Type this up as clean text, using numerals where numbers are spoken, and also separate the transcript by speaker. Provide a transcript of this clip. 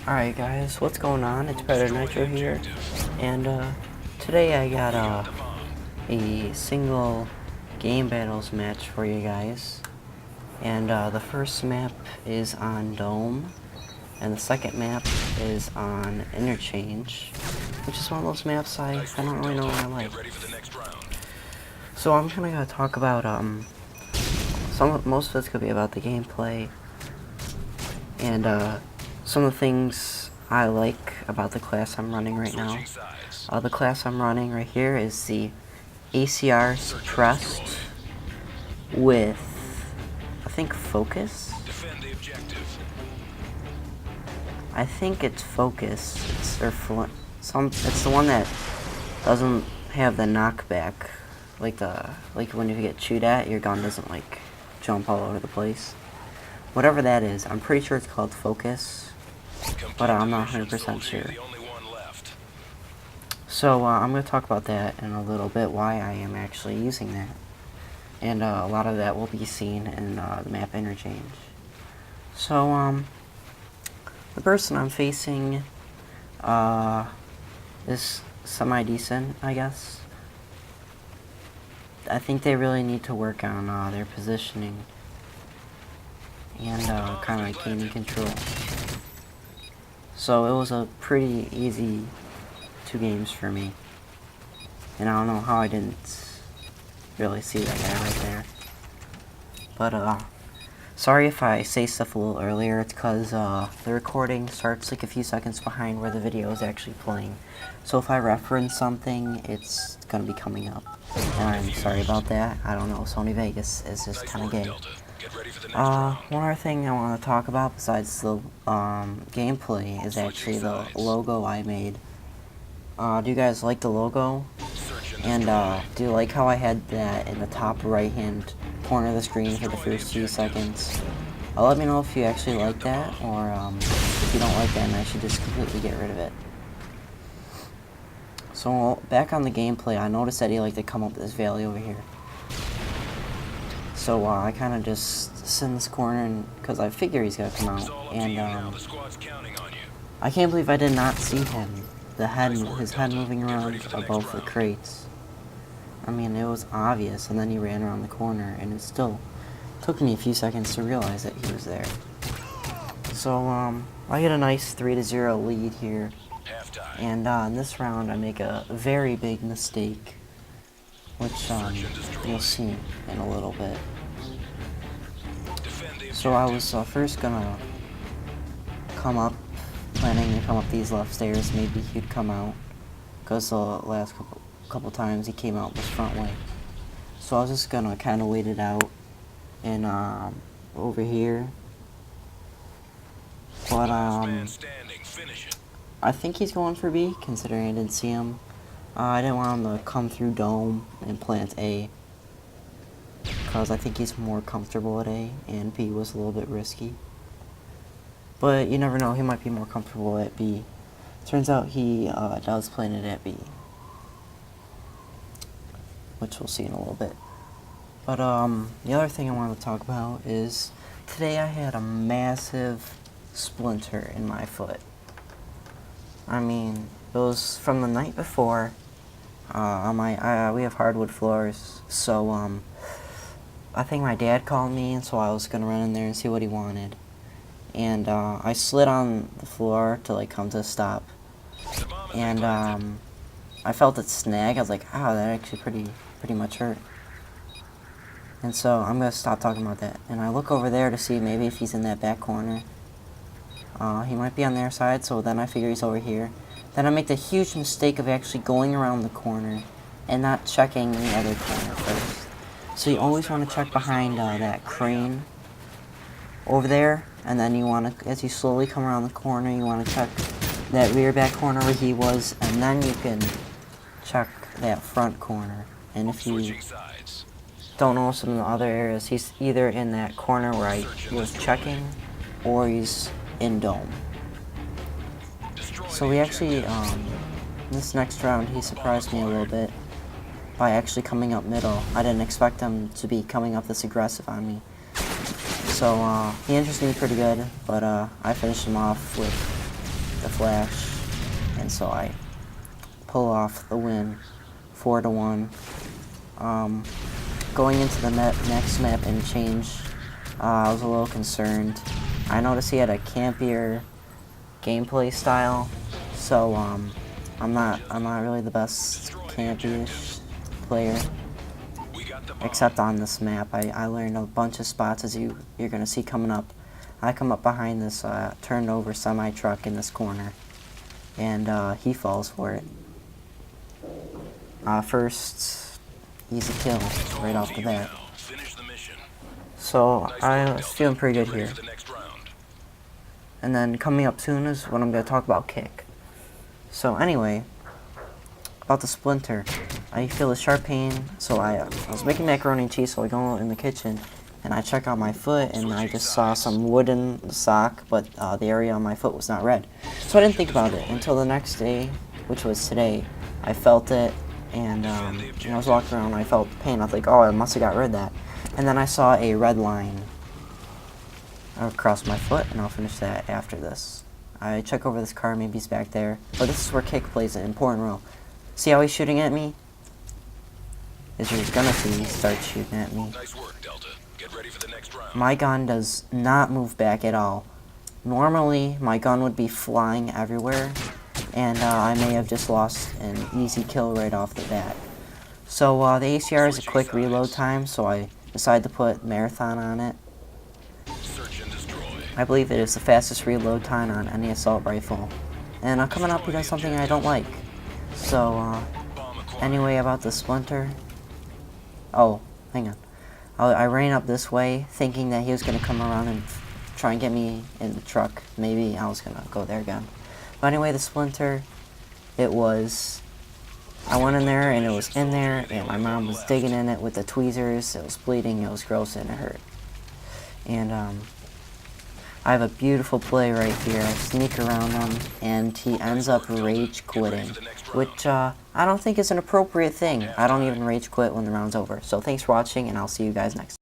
Speaker 1: Alright guys, what's going on? It's Predator Nitro here, and today I got a single game battles match for you guys. And the first map is on Dome, and the second map is on Interchange, which is one of those maps I don't really know what I like. So I'm gonna talk about most of it's gonna be about the gameplay and some of the things I like about the class I'm running right now. The class I'm running right here is the ACR Suppressed with, I think, Focus. I think it's Focus. It's the one that doesn't have the knockback, like when you get chewed at, your gun doesn't like jump all over the place. Whatever that is, I'm pretty sure it's called Focus, but I'm not 100% sure. So I'm going to talk about that in a little bit, why I am actually using that. And a lot of that will be seen in the map Interchange. So the person I'm facing is semi-decent, I guess. I think they really need to work on their positioning and kind of like gaining control. So it was a pretty easy 2 games for me, and I don't know how I didn't really see that guy right there. But sorry if I say stuff a little earlier. It's because the recording starts like a few seconds behind where the video is actually playing. So if I reference something, it's gonna be coming up, and I'm sorry about that. I don't know, Sony Vegas is just kind of gay. One other thing I want to talk about besides the gameplay is actually the logo I made. Do you guys like the logo? And do you like how I had that in the top right hand corner of the screen for the first few seconds? Let me know if you actually like that, or if you don't like that and I should just completely get rid of it. So back on the gameplay, I noticed that he liked to come up this valley over here. So I kind of just sit in this corner because I figure he's gonna come out, and I can't believe I did not see him. His head moving around above the crates. I mean, it was obvious, and then he ran around the corner, and it still took me a few seconds to realize that he was there. So I get a nice 3-0 lead here, and in this round I make a very big mistake, which you'll see in a little bit. So I was first gonna planning to come up these left stairs. Maybe he'd come out, because the last couple times he came out this front way. So I was just gonna kind of wait it out and over here. But I think he's going for B, considering I didn't see him. I didn't want him to come through Dome and plant A, because I think he's more comfortable at A, and B was a little bit risky. But you never know, he might be more comfortable at B. Turns out he does plant it at B, which we'll see in a little bit. But the other thing I wanted to talk about is today I had a massive splinter in my foot. I mean, it was from the night before. We have hardwood floors, so I think my dad called me, and so I was gonna run in there and see what he wanted. And I slid on the floor to like come to a stop, and I felt it snag. I was like, "Ow, that actually pretty much hurt." And so I'm gonna stop talking about that, and I look over there to see maybe if he's in that back corner. He might be on their side, so then I figure he's over here. Then I make the huge mistake of actually going around the corner and not checking the other corner first. So you always want to check behind that crane over there, and then you want to, as you slowly come around the corner, you want to check that rear back corner where he was, and then you can check that front corner. And if you don't notice him in the other areas, he's either in that corner where I was checking, or he's in Dome. So we actually, this next round, he surprised me a little bit. by actually coming up middle. I didn't expect him to be coming up this aggressive on me. So he interested me pretty good, but I finished him off with the flash, and so I pull off the win, 4-1. Going into the next map and change, I was a little concerned. I noticed he had a campier gameplay style, so I'm not really the best campy-ish player. Except on this map, I learned a bunch of spots as you're gonna see coming up. I come up behind this turned over semi-truck in this corner, and he falls for it. First, easy kill right off the bat. So I was feeling pretty good here. And then coming up soon is when I'm gonna talk about kick. So anyway, about the splinter. I feel a sharp pain, so I was making macaroni and cheese, so I go in the kitchen and I check out my foot, and I just saw some wooden sock, but the area on my foot was not red. So I didn't think about it until the next day, which was today. I felt it, and I was walking around and I felt pain. I was like, oh, I must have got rid of that. And then I saw a red line across my foot, and I'll finish that after this. I check over this car, maybe he's back there. But this is where kick plays an important role. See how he's shooting at me? As you're gonna see, he starts shooting at me.
Speaker 2: Nice work, Delta. Get ready for the next round.
Speaker 1: My gun does not move back at all. Normally, my gun would be flying everywhere, and I may have just lost an easy kill right off the bat. So the ACR is a quick reload time, so I decided to put Marathon on it.
Speaker 2: Search and destroy.
Speaker 1: I believe it is the fastest reload time on any assault rifle. And coming up, he does something I don't like. So, anyway, about the splinter. Oh, hang on. I ran up this way, thinking that he was going to come around and try and get me in the truck. Maybe I was going to go there again. But anyway, the splinter, it was... I went in there, and it was in there, and my mom was digging in it with the tweezers. It was bleeding, it was gross, and it hurt. And, I have a beautiful play right here. I sneak around him, and he ends up rage quitting, which I don't think is an appropriate thing. I don't even rage quit when the round's over. So thanks for watching, and I'll see you guys next time.